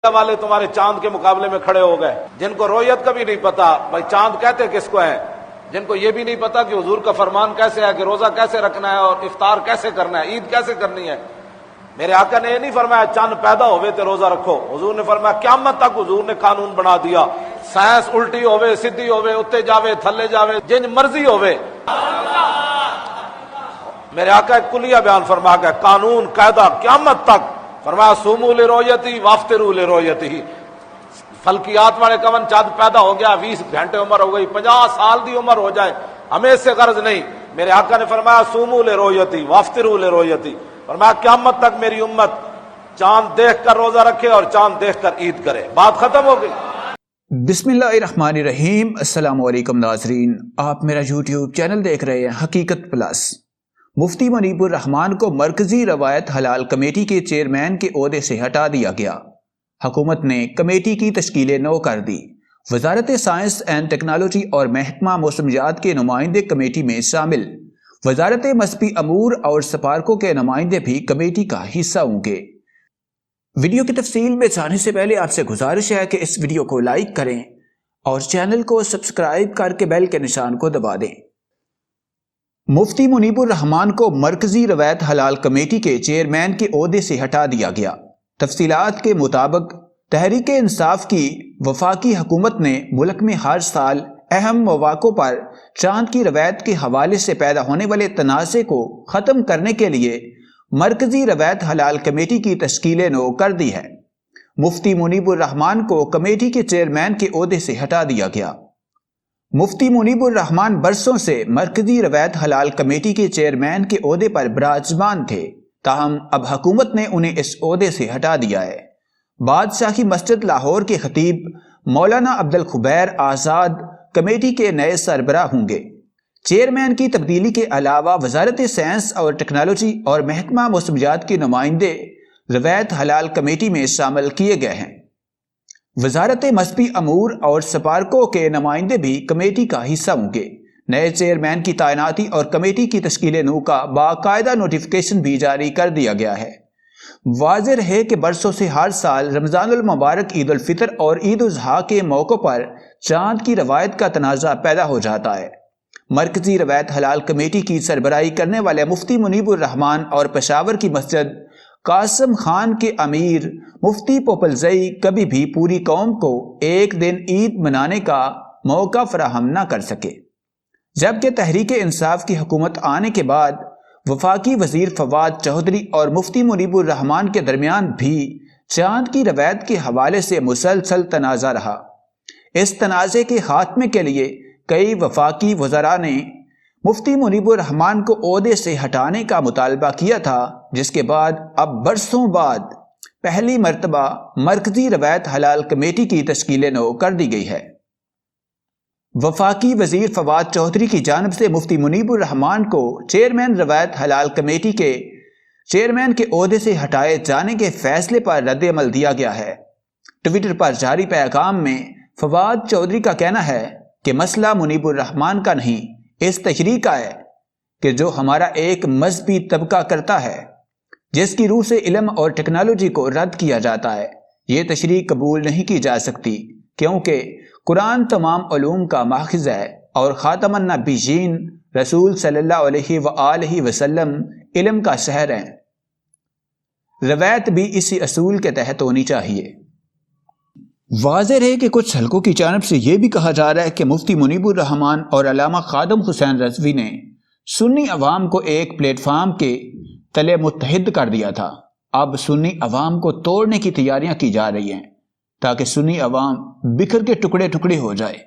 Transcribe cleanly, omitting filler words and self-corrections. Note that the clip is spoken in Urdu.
والے تمہارے چاند کے مقابلے میں کھڑے ہو گئے، جن کو رویت کا بھی نہیں پتا بھائی چاند کہتے کس کو ہے، جن کو یہ بھی نہیں پتا کہ حضور کا فرمان کیسے ہے، کہ روزہ کیسے رکھنا ہے اور افطار کیسے کرنا ہے، عید کیسے کرنی ہے۔ میرے آقا نے یہ نہیں فرمایا چاند پیدا ہوئے تو روزہ رکھو، حضور نے فرمایا قیامت تک حضور نے قانون بنا دیا، سائنس الٹی ہوئے سیدھی ہوئے اتنے جاوے تھلے جاوے جن مرضی ہوئے، میرے آقا ایک کلیہ بیان فرما گیا، قانون قاعدہ قیامت تک۔ فرمایا سومو لرؤیتی وافطروا لرؤیتی، فلکیات والے کون چاند پیدا ہو گیا 20 گھنٹے عمر ہو گئی 50 سال دی عمر ہو جائے، ہمیں اس سے غرض نہیں۔ میرے آقا نے فرمایا سومو لرؤیتی وافطروا لرؤیتی، فرمایا قیامت تک میری امت چاند دیکھ کر روزہ رکھے اور چاند دیکھ کر عید کرے، بات ختم ہو گئی۔ بسم اللہ الرحمن الرحیم۔ السلام علیکم ناظرین، آپ میرا یوٹیوب چینل دیکھ رہے ہیں حقیقت پلس۔ مفتی منیب الرحمان کو مرکزی روایت حلال کمیٹی کے چیئرمین کے عہدے سے ہٹا دیا گیا۔ حکومت نے کمیٹی کی تشکیل نو کر دی۔ وزارت سائنس اینڈ ٹیکنالوجی اور محکمہ موسمیات کے نمائندے کمیٹی میں شامل۔ وزارت مذہبی امور اور سفارتوں کے نمائندے بھی کمیٹی کا حصہ ہوں گے۔ ویڈیو کی تفصیل میں جانے سے پہلے آپ سے گزارش ہے کہ اس ویڈیو کو لائک کریں اور چینل کو سبسکرائب کر کے بیل کے نشان کو دبا دیں۔ مفتی منیب الرحمان کو مرکزی روایت حلال کمیٹی کے چیئرمین کے عہدے سے ہٹا دیا گیا۔ تفصیلات کے مطابق تحریک انصاف کی وفاقی حکومت نے ملک میں ہر سال اہم مواقع پر چاند کی روایت کے حوالے سے پیدا ہونے والے تنازع کو ختم کرنے کے لیے مرکزی روایت حلال کمیٹی کی تشکیل نو کر دی ہے۔ مفتی منیب الرحمان کو کمیٹی کے چیئرمین کے عہدے سے ہٹا دیا گیا۔ مفتی منیب الرحمان برسوں سے مرکزی روایت حلال کمیٹی کے چیئرمین کے عہدے پر براجمان تھے، تاہم اب حکومت نے انہیں اس عہدے سے ہٹا دیا ہے۔ بادشاہی مسجد لاہور کے خطیب مولانا عبدالخبیر آزاد کمیٹی کے نئے سربراہ ہوں گے۔ چیئرمین کی تبدیلی کے علاوہ وزارت سائنس اور ٹیکنالوجی اور محکمہ موسمیات کے نمائندے روایت حلال کمیٹی میں شامل کیے گئے ہیں۔ وزارت مذہبی امور اور سفارتوں کے نمائندے بھی کمیٹی کا حصہ ہوں گے۔ نئے چیئرمین کی تعیناتی اور کمیٹی کی تشکیل نو کا باقاعدہ نوٹیفیکیشن بھی جاری کر دیا گیا ہے۔ واضح ہے کہ برسوں سے ہر سال رمضان المبارک، عید الفطر اور عید الاضحیٰ کے موقع پر چاند کی روایت کا تنازع پیدا ہو جاتا ہے۔ مرکزی روایت حلال کمیٹی کی سربراہی کرنے والے مفتی منیب الرحمان اور پشاور کی مسجد قاسم خان کے امیر مفتی پوپلزئی کبھی بھی پوری قوم کو ایک دن عید منانے کا موقع فراہم نہ کر سکے، جبکہ تحریک انصاف کی حکومت آنے کے بعد وفاقی وزیر فواد چودھری اور مفتی منیب الرحمان کے درمیان بھی چاند کی روایت کے حوالے سے مسلسل تنازع رہا۔ اس تنازع کے خاتمے کے لیے کئی وفاقی وزراء نے مفتی منیب الرحمان کو عہدے سے ہٹانے کا مطالبہ کیا تھا، جس کے بعد اب برسوں بعد پہلی مرتبہ مرکزی روایت حلال کمیٹی کی تشکیل نو کر دی گئی ہے۔ وفاقی وزیر فواد چودھری کی جانب سے مفتی منیب الرحمان کو چیئرمین روایت حلال کمیٹی کے چیئرمین کے عہدے سے ہٹائے جانے کے فیصلے پر رد عمل دیا گیا ہے۔ ٹویٹر پر جاری پیغام میں فواد چودھری کا کہنا ہے کہ مسئلہ منیب الرحمان کا نہیں، اس تشریح کا ہے کہ جو ہمارا ایک مذہبی طبقہ کرتا ہے، جس کی روح سے علم اور ٹیکنالوجی کو رد کیا جاتا ہے، یہ تشریح قبول نہیں کی جا سکتی، کیونکہ قرآن تمام علوم کا ماخذ ہے اور خاتم النبیین رسول صلی اللہ علیہ وآلہ وسلم علم کا شہر ہے۔ روایت بھی اسی اصول کے تحت ہونی چاہیے۔ واضح ہے کہ کچھ حلقوں کی جانب سے یہ بھی کہا جا رہا ہے کہ مفتی منیب الرحمان اور علامہ خادم حسین رضوی نے سنی عوام کو ایک پلیٹ فارم کے تلے متحد کر دیا تھا۔ اب سنی عوام کو توڑنے کی تیاریاں کی جا رہی ہیں تاکہ سنی عوام بکھر کے ٹکڑے ٹکڑے ہو جائے۔